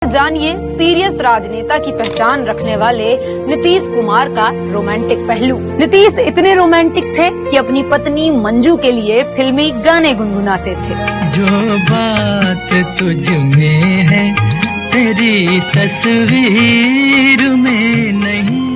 जानिए सीरियस राजनेता की पहचान रखने वाले नीतीश कुमार का रोमांटिक पहलू। नीतीश इतने रोमांटिक थे कि अपनी पत्नी मंजू के लिए फिल्मी गाने गुनगुनाते थे। जो बात तुझ में है तेरी तस्वीर में नहीं।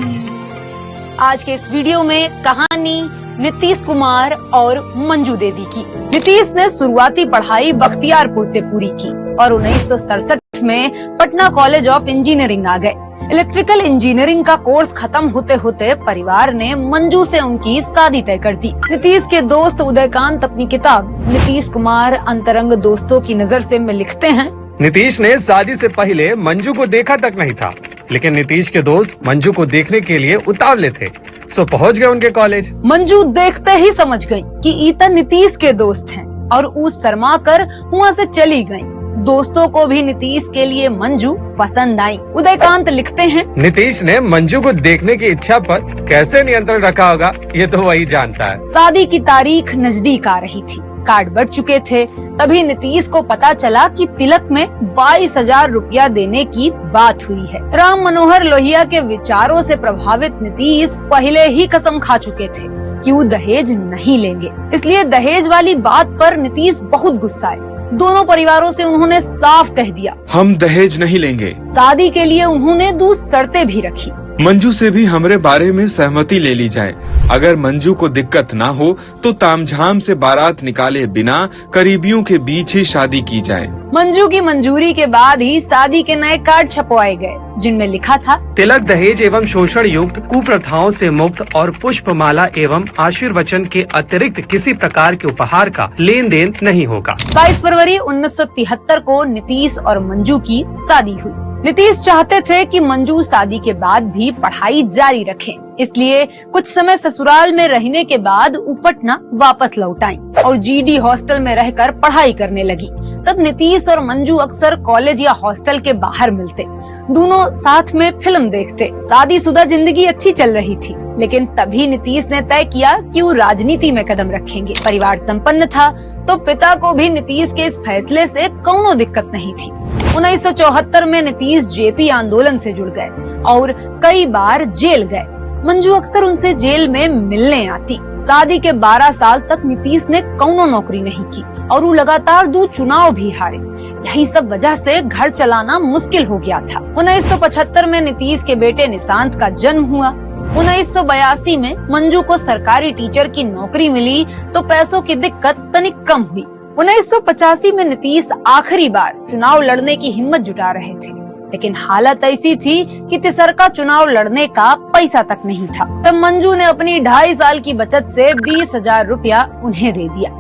आज के इस वीडियो में कहानी नीतीश कुमार और मंजू देवी की। नीतीश ने शुरुआती पढ़ाई बख्तियारपुर से पूरी की और 1967 में पटना कॉलेज ऑफ इंजीनियरिंग आ गए। इलेक्ट्रिकल इंजीनियरिंग का कोर्स खत्म होते होते परिवार ने मंजू से उनकी शादी तय कर दी। नीतीश के दोस्त उदयकांत अपनी किताब नीतीश कुमार अंतरंग दोस्तों की नजर से में लिखते हैं, नीतीश ने शादी से पहले मंजू को देखा तक नहीं था, लेकिन नीतीश के दोस्त मंजू को देखने के लिए उतावले थे, सो पहुंच गए उनके कॉलेज। मंजू देखते ही समझ गई कि ईता नीतीश के दोस्त हैं और उस शर्मा कर वहाँ से चली गई। दोस्तों को भी नीतीश के लिए मंजू पसंद आई। उदयकांत लिखते हैं, नीतीश ने मंजू को देखने की इच्छा पर कैसे नियंत्रण रखा होगा ये तो वही जानता है। शादी की तारीख नजदीक आ रही थी, कार्ड बढ़ चुके थे। तभी नीतीश को पता चला कि तिलक में 22,000 रुपया देने की बात हुई है। राम मनोहर लोहिया के विचारों से प्रभावित नीतीश पहले ही कसम खा चुके थे कि वो दहेज नहीं लेंगे। इसलिए दहेज वाली बात पर नीतीश बहुत गुस्साए। दोनों परिवारों से उन्होंने साफ कह दिया, हम दहेज नहीं लेंगे। शादी के लिए उन्होंने 2 शर्तें भी रखी। मंजू से भी हमारे बारे में सहमति ले ली जाए। अगर मंजू को दिक्कत ना हो तो तामझाम से बारात निकाले बिना करीबियों के बीच ही शादी की जाए। मंजू की मंजूरी के बाद ही शादी के नए कार्ड छपवाए गए, जिनमें लिखा था, तिलक दहेज एवं शोषण युक्त, कुप्रथाओं से मुक्त और पुष्पमाला एवं आशीर्वचन के अतिरिक्त किसी प्रकार के उपहार का लेन देन नहीं होगा। 22 फरवरी 1973 को नीतीश और मंजू की शादी हुई। नीतीश चाहते थे कि मंजू शादी के बाद भी पढ़ाई जारी रखें, इसलिए कुछ समय ससुराल में रहने के बाद वो पटना वापस लौट आई और जीडी हॉस्टल में रहकर पढ़ाई करने लगी। तब नीतीश और मंजू अक्सर कॉलेज या हॉस्टल के बाहर मिलते, दोनों साथ में फिल्म देखते। शादीशुदा जिंदगी अच्छी चल रही थी, लेकिन तभी नीतीश ने तय किया कि वो राजनीति में कदम रखेंगे। परिवार संपन्न था तो पिता को भी नीतीश के इस फैसले से कोई दिक्कत नहीं थी। 1974 में नीतीश जेपी आंदोलन से जुड़ गए और कई बार जेल गए। मंजू अक्सर उनसे जेल में मिलने आती। शादी के 12 साल तक नीतीश ने कोई नौकरी नहीं की और वो लगातार 2 चुनाव भी हारे। यही सब वजह से घर चलाना मुश्किल हो गया था। 1975 में नीतीश के बेटे निशांत का जन्म हुआ। 1982 में मंजू को सरकारी टीचर की नौकरी मिली तो पैसों की दिक्कत तनिक कम हुई। 1985 में नीतीश आखिरी बार चुनाव लड़ने की हिम्मत जुटा रहे थे, लेकिन हालत ऐसी थी कि तीसरा चुनाव लड़ने का पैसा तक नहीं था। तब मंजू ने अपनी 2.5 साल की बचत से 20,000 रुपया उन्हें दे दिया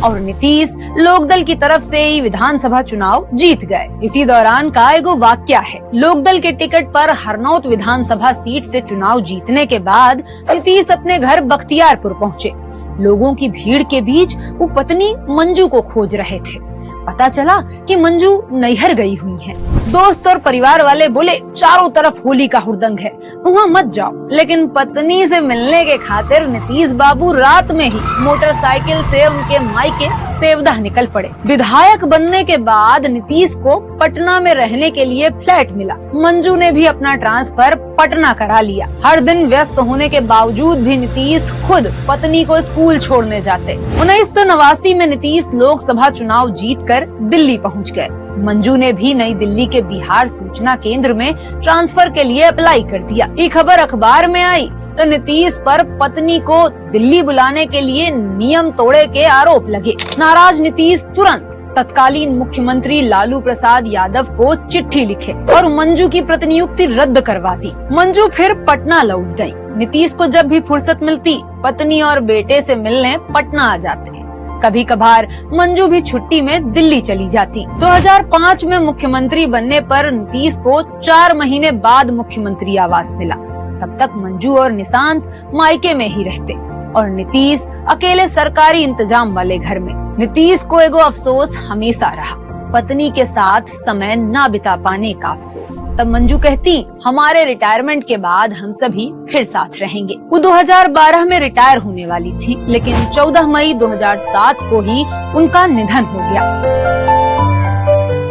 और नीतीश लोकदल की तरफ से ही विधानसभा चुनाव जीत गए। इसी दौरान का एगो वाक्या है, लोकदल के टिकट पर हरनौत विधानसभा सीट से चुनाव जीतने के बाद नीतीश अपने घर बख्तियारपुर पहुँचे। लोगों की भीड़ के बीच वो पत्नी मंजू को खोज रहे थे। पता चला कि मंजू नैहर गई हुई हैं। दोस्त और परिवार वाले बोले, चारों तरफ होली का हुड़दंग है, वहाँ मत जाओ। लेकिन पत्नी से मिलने के खातिर नीतीश बाबू रात में ही मोटरसाइकिल से उनके मायके सेवदा निकल पड़े। विधायक बनने के बाद नीतीश को पटना में रहने के लिए फ्लैट मिला। मंजू ने भी अपना ट्रांसफर पटना करा लिया। हर दिन व्यस्त होने के बावजूद भी नीतीश खुद पत्नी को स्कूल छोड़ने जाते। 1989 में नीतीश लोकसभा चुनाव जीतकर दिल्ली पहुंच गए। मंजू ने भी नई दिल्ली के बिहार सूचना केंद्र में ट्रांसफर के लिए अप्लाई कर दिया। ये खबर अखबार में आई तो नीतीश पर पत्नी को दिल्ली बुलाने के लिए नियम तोड़े के आरोप लगे। नाराज नीतीश तुरंत तत्कालीन मुख्यमंत्री लालू प्रसाद यादव को चिट्ठी लिखे और मंजू की प्रतिनियुक्ति रद्द करवा दी। मंजू फिर पटना लौट गयी। नीतीश को जब भी फुर्सत मिलती पत्नी और बेटे से मिलने पटना आ जाते। कभी कभार मंजू भी छुट्टी में दिल्ली चली जाती। 2005 में मुख्यमंत्री बनने पर नीतीश को 4 महीने बाद मुख्यमंत्री आवास मिला। तब तक मंजू और निशांत मायके में ही रहते और नीतीश अकेले सरकारी इंतजाम वाले घर में। नीतीश को एगो अफसोस हमेशा रहा, पत्नी के साथ समय न बिता पाने का अफसोस। तब मंजू कहती, हमारे रिटायरमेंट के बाद हम सभी फिर साथ रहेंगे। वो 2012 में रिटायर होने वाली थी, लेकिन 14 मई 2007 को ही उनका निधन हो गया।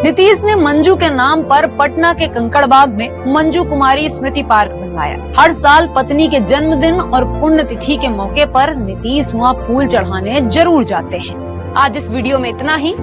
नीतीश ने मंजू के नाम पर पटना के कंकड़बाग में मंजू कुमारी स्मृति पार्क बनवाया। हर साल पत्नी के जन्मदिन और पुण्यतिथि के मौके पर नीतीश वहाँ फूल चढ़ाने जरूर जाते हैं। आज इस वीडियो में इतना ही।